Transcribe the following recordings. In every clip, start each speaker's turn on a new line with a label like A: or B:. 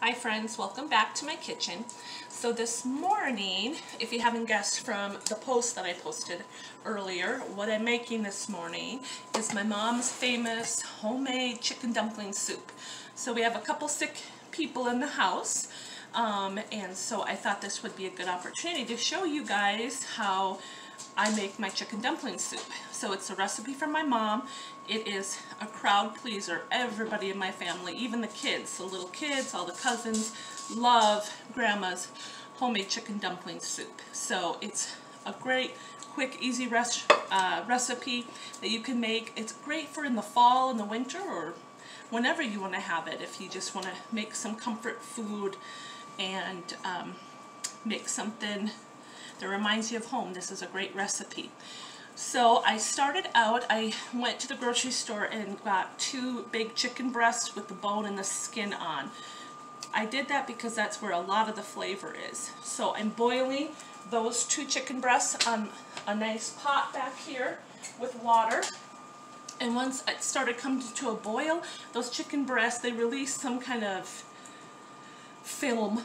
A: Hi friends, welcome back to my kitchen. So this morning, if you haven't guessed from the post that I posted earlier, what I'm making this morning is my mom's famous homemade chicken dumpling soup. So we have a couple sick people in the house, and so I thought this would be a good opportunity to show you guys how I make my chicken dumpling soup. So it's a recipe from my mom. It is a crowd pleaser. Everybody in my family, even the kids, the little kids, all the cousins, love Grandma's homemade chicken dumpling soup. So it's a great, quick, easy recipe that you can make. It's great for in the fall and the winter or whenever you want to have it. If you just want to make some comfort food and make something that reminds you of home, this is a great recipe. So I started out, I went to the grocery store and got 2 big chicken breasts with the bone and the skin on. I did that because that's where a lot of the flavor is. So I'm boiling those 2 chicken breasts on a nice pot back here with water. And once it started coming to a boil, those chicken breasts, they release some kind of film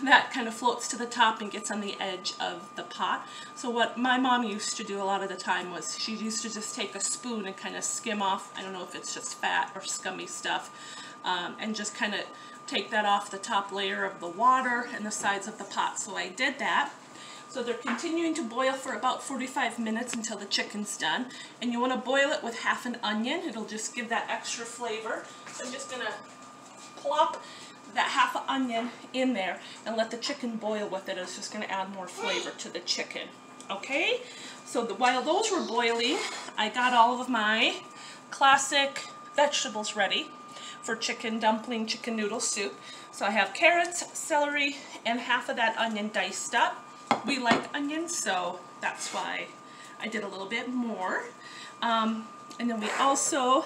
A: that kind of floats to the top and gets on the edge of the pot. So what my mom used to do a lot of the time was she used to just take a spoon and kind of skim off, I don't know if it's just fat or scummy stuff, and just kind of take that off the top layer of the water and the sides of the pot. So I did that. So they're continuing to boil for about 45 minutes until the chicken's done. And you want to boil it with half an onion. It'll just give that extra flavor. So I'm just going to plop that half an onion in there and let the chicken boil with it. It's just going to add more flavor to the chicken. Okay, so while those were boiling, I got all of my classic vegetables ready for chicken dumpling, chicken noodle soup. So I have carrots, celery, and half of that onion diced up. We like onions, so that's why I did a little bit more. And then we also,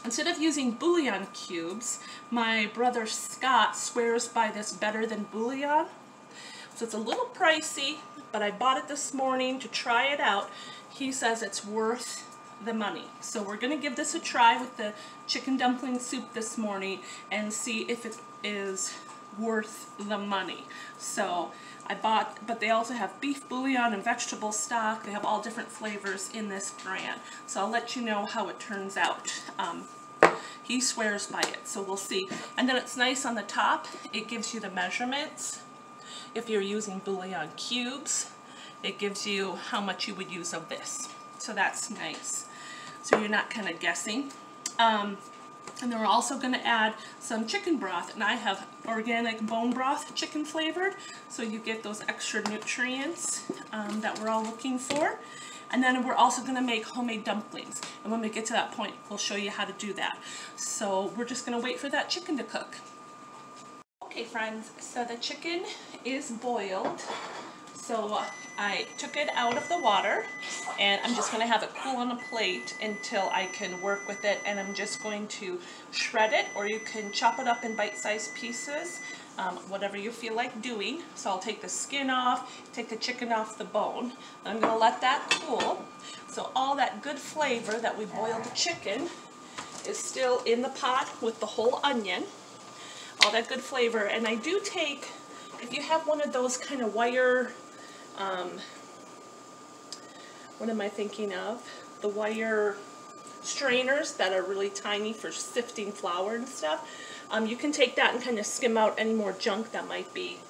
A: instead of using bouillon cubes, my brother Scott swears by this better than bouillon. So it's a little pricey, but I bought it this morning to try it out. He says it's worth the money. So we're going to give this a try with the chicken dumpling soup this morning and see if it is worth the money. So I bought, but they also have beef bouillon and vegetable stock. They have all different flavors in this brand. So I'll let you know how it turns out. He swears by it, so we'll see. And then it's nice on the top. It gives you the measurements. If you're using bouillon cubes, it gives you how much you would use of this. So that's nice. So you're not kind of guessing. And then we're also going to add some chicken broth, and I have organic bone broth, chicken flavored, so you get those extra nutrients that we're all looking for. And then we're also going to make homemade dumplings, and when we get to that point, we'll show you how to do that. So we're just going to wait for that chicken to cook. Okay friends, so the chicken is boiled. So I took it out of the water, and I'm just going to have it cool on a plate until I can work with it, and I'm just going to shred it, or you can chop it up in bite-sized pieces, whatever you feel like doing. So I'll take the skin off, take the chicken off the bone. I'm going to let that cool. So all that good flavor that we boiled the chicken is still in the pot with the whole onion. All that good flavor. And I do take, if you have one of those kind of wire, what am I thinking of? The wire strainers that are really tiny for sifting flour and stuff. You can take that and kind of skim out any more junk that might be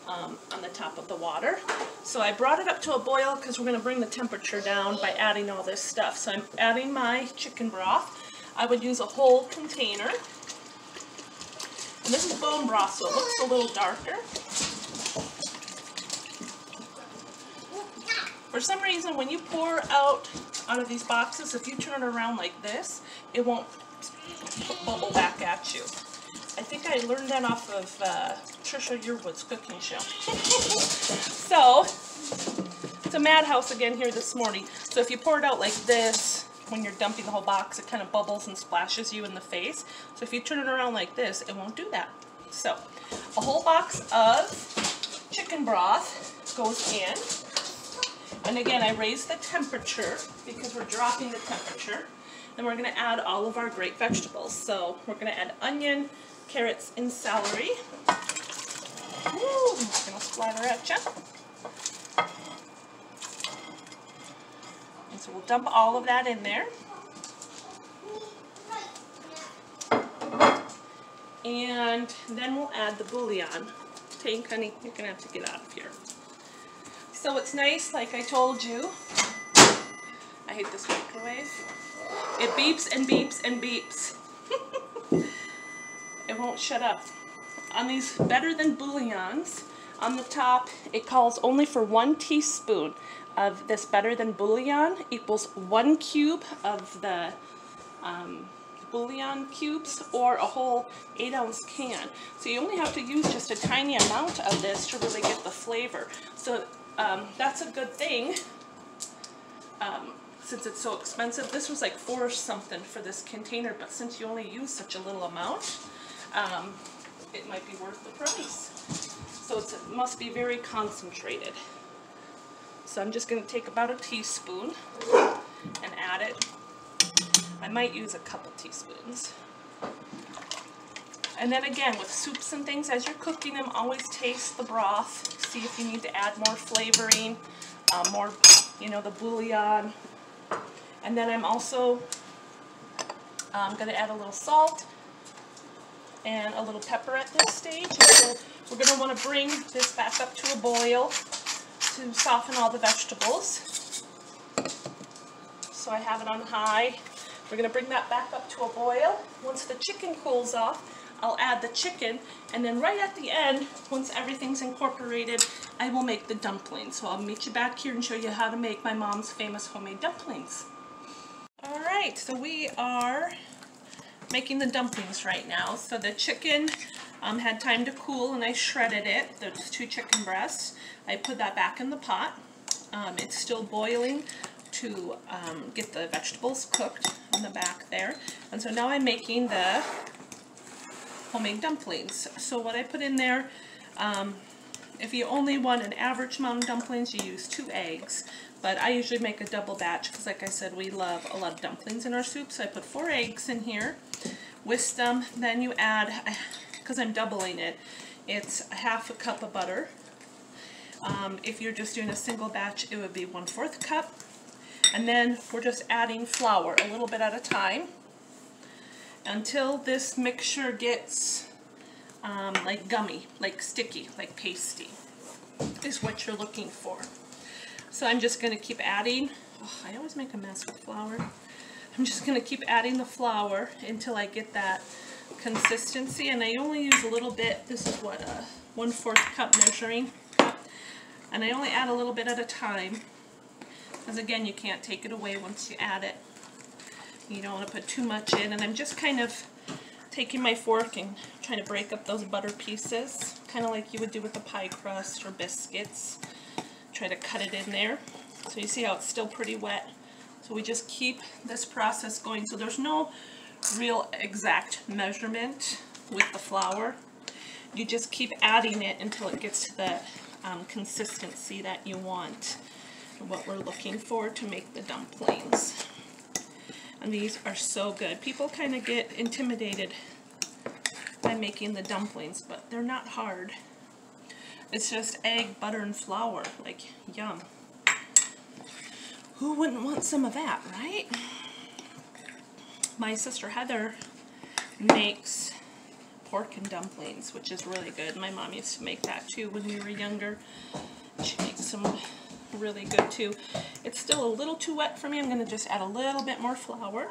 A: on the top of the water. So I brought it up to a boil because we're going to bring the temperature down by adding all this stuff. So I'm adding my chicken broth. I would use a whole container. And this is bone broth, so it looks a little darker. For some reason, when you pour out of these boxes, if you turn it around like this, it won't bubble back at you. I think I learned that off of Trisha Yearwood's cooking show. So, it's a madhouse again here this morning. So if you pour it out like this, when you're dumping the whole box, it kind of bubbles and splashes you in the face. So if you turn it around like this, it won't do that. So, a whole box of chicken broth goes in. And again, I raised the temperature because we're dropping the temperature. Then we're going to add all of our great vegetables. So we're going to add onion, carrots and celery. Ooh, I'm just going to splatter at you. And so we'll dump all of that in there. And then we'll add the bouillon. Hey, honey, you're going to have to get out of here. So it's nice, like I told you. I hate this microwave. It beeps and beeps and beeps. It won't shut up. On these better than bouillons, on the top, it calls only for 1 teaspoon of this better than bouillon equals 1 cube of the bouillon cubes, or a whole 8-ounce can. So you only have to use just a tiny amount of this to really get the flavor. So that's a good thing. Since it's so expensive, this was like $4 something for this container, but since you only use such a little amount, it might be worth the price. So it must be very concentrated. So I'm just going to take about a teaspoon and add it. I might use a couple teaspoons. And then again, with soups and things, as you're cooking them, always taste the broth. See if you need to add more flavoring, more, the bouillon. And then I'm also going to add a little salt and a little pepper at this stage. So we're going to want to bring this back up to a boil to soften all the vegetables. So I have it on high. We're going to bring that back up to a boil. Once the chicken cools off, I'll add the chicken, and then right at the end, once everything's incorporated, I will make the dumplings. So I'll meet you back here and show you how to make my mom's famous homemade dumplings. Alright, so we are making the dumplings right now. So the chicken had time to cool and I shredded it. There's 2 chicken breasts. I put that back in the pot. It's still boiling to get the vegetables cooked in the back there. And so now I'm making the homemade dumplings. So what I put in there, if you only want an average amount of dumplings, you use 2 eggs. But I usually make a double batch because, like I said, we love a lot of dumplings in our soup. So I put 4 eggs in here, whisk them. Then you add, because I'm doubling it, it's a ½ cup of butter. If you're just doing a single batch, it would be 1/4 cup. And then we're just adding flour a little bit at a time until this mixture gets like gummy, like sticky, like pasty, is what you're looking for. So I'm just going to keep adding. Oh, I always make a mess with flour. I'm just going to keep adding the flour until I get that consistency, and I only use a little bit. This is what, a 1/4 cup measuring cup, and I only add a little bit at a time. Because again, you can't take it away once you add it. You don't want to put too much in, and I'm just kind of taking my fork and trying to break up those butter pieces, kind of like you would do with the pie crust or biscuits. Try to cut it in there. So you see how it's still pretty wet. So we just keep this process going. So there's no real exact measurement with the flour. You just keep adding it until it gets to the consistency that you want. What we're looking for to make the dumplings. And these are so good. People kind of get intimidated by making the dumplings, but they're not hard. It's just egg, butter, and flour. Like, yum. Who wouldn't want some of that, right? My sister Heather makes pork and dumplings, which is really good. My mom used to make that too when we were younger. She makes some really good too. It's still a little too wet for me. I'm going to just add a little bit more flour.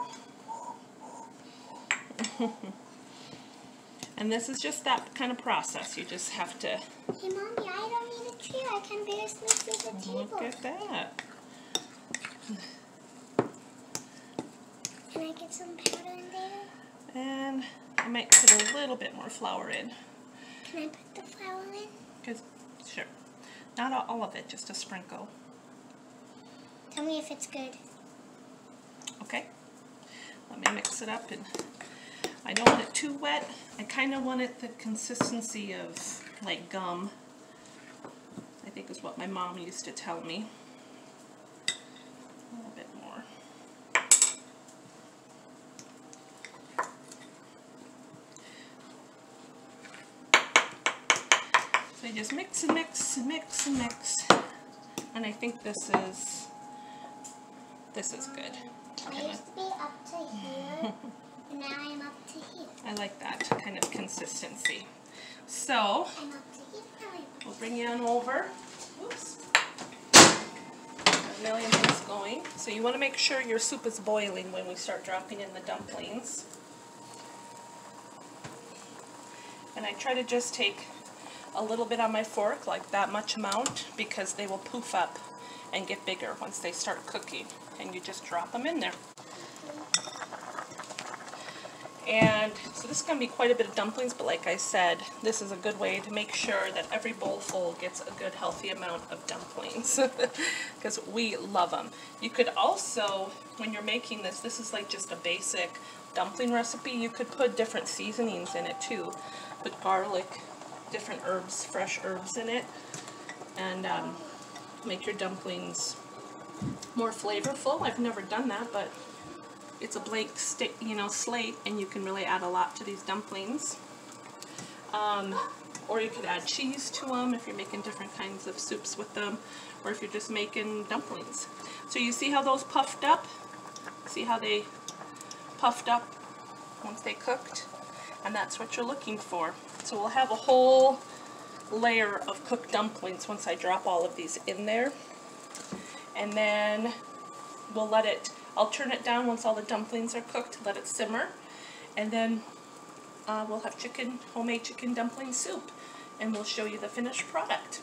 A: And this is just that kind of process. You just have to...
B: Hey, Mommy, I don't need a chair. I can barely sleep through the table.
A: Look at that.
B: Can I get some powder in there?
A: And I might put a little bit more flour in.
B: Can I put the flour in?
A: Because, sure. Not all of it, just a sprinkle.
B: Tell me if it's good.
A: Okay. Let me mix it up, and I don't want it too wet. I kind of want it the consistency of like gum. I think is what my mom used to tell me. A little bit more. So you just mix and mix and mix and mix. And I think this is good.
B: I used to be up to here, and now I'm up to here.
A: I like that kind of consistency. So
B: I'm up to here.
A: we'll bring you on over. Oops. A million things going. So you want to make sure your soup is boiling when we start dropping in the dumplings. And I try to just take a little bit on my fork, like that much amount, because they will poof up and get bigger once they start cooking. And you just drop them in there. And so this is going to be quite a bit of dumplings, but like I said, this is a good way to make sure that every bowl full gets a good healthy amount of dumplings, because we love them. You could also, when you're making this is like just a basic dumpling recipe, you could put different seasonings in it too. Put garlic, different herbs, fresh herbs in it, and make your dumplings more flavorful. I've never done that, but it's a blank slate, and you can really add a lot to these dumplings. Or you could add cheese to them if you're making different kinds of soups with them, or if you're just making dumplings. So you see how those puffed up? See how they puffed up once they cooked? And that's what you're looking for. So we'll have a whole layer of cooked dumplings once I drop all of these in there. And then we'll let it, I'll turn it down once all the dumplings are cooked, let it simmer, and then we'll have homemade chicken dumpling soup, and we'll show you the finished product.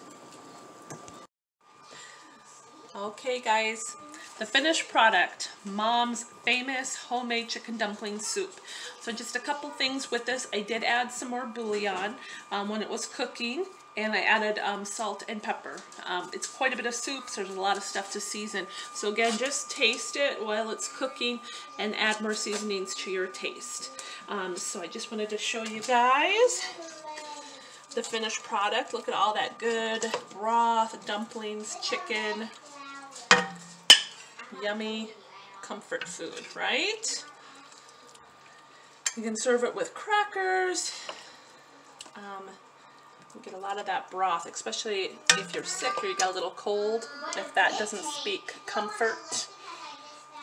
A: Okay guys, the finished product, Mom's famous homemade chicken dumpling soup. So just a couple things with this. I did add some more bouillon when it was cooking, and I added salt and pepper. It's quite a bit of soup, so there's a lot of stuff to season. So again, just taste it while it's cooking and add more seasonings to your taste. So I just wanted to show you guys the finished product. Look at all that good broth, dumplings, chicken. Yummy comfort food, right? You can serve it with crackers. You get a lot of that broth, especially if you're sick or you got a little cold. If that doesn't speak comfort,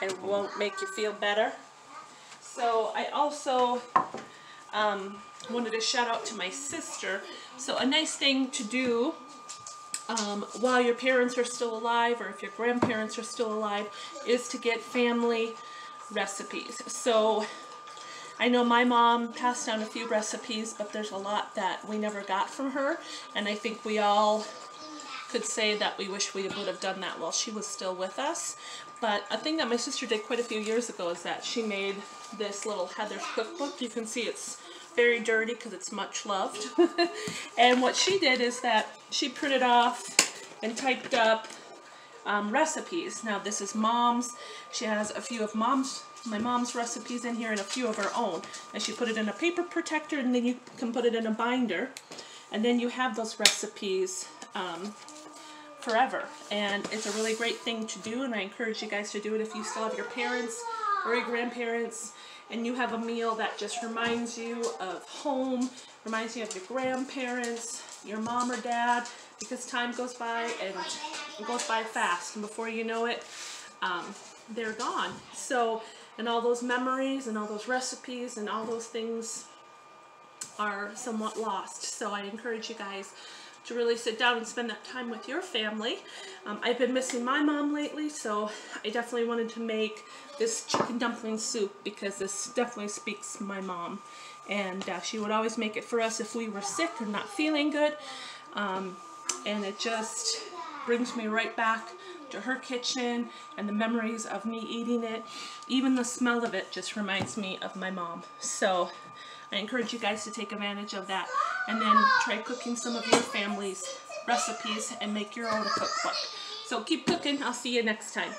A: it won't make you feel better. So I also wanted to shout out to my sister. So a nice thing to do while your parents are still alive, or if your grandparents are still alive, is to get family recipes. So I know my mom passed down a few recipes, but there's a lot that we never got from her, and I think we all could say that we wish we would have done that while she was still with us. But a thing that my sister did quite a few years ago is that she made this little Heather's cookbook. You can see it's very dirty because it's much loved. And what she did is that she printed off and typed up recipes. Now this is Mom's. She has a few of my mom's recipes in here and a few of her own. And she put it in a paper protector, and then you can put it in a binder. And then you have those recipes forever. And it's a really great thing to do, and I encourage you guys to do it if you still have your parents or your grandparents, and you have a meal that just reminds you of home, reminds you of your grandparents, your mom or dad, because time goes by, and it goes by fast, and before you know it, they're gone. So, and all those memories and all those recipes and all those things are somewhat lost. So I encourage you guys to really sit down and spend that time with your family. I've been missing my mom lately, so I definitely wanted to make this chicken dumpling soup because this definitely speaks my mom. And she would always make it for us if we were sick or not feeling good. And it just brings me right back to her kitchen and the memories of me eating it. Even the smell of it just reminds me of my mom. So I encourage you guys to take advantage of that, and then try cooking some of your family's recipes and make your own cookbook. So keep cooking. I'll see you next time.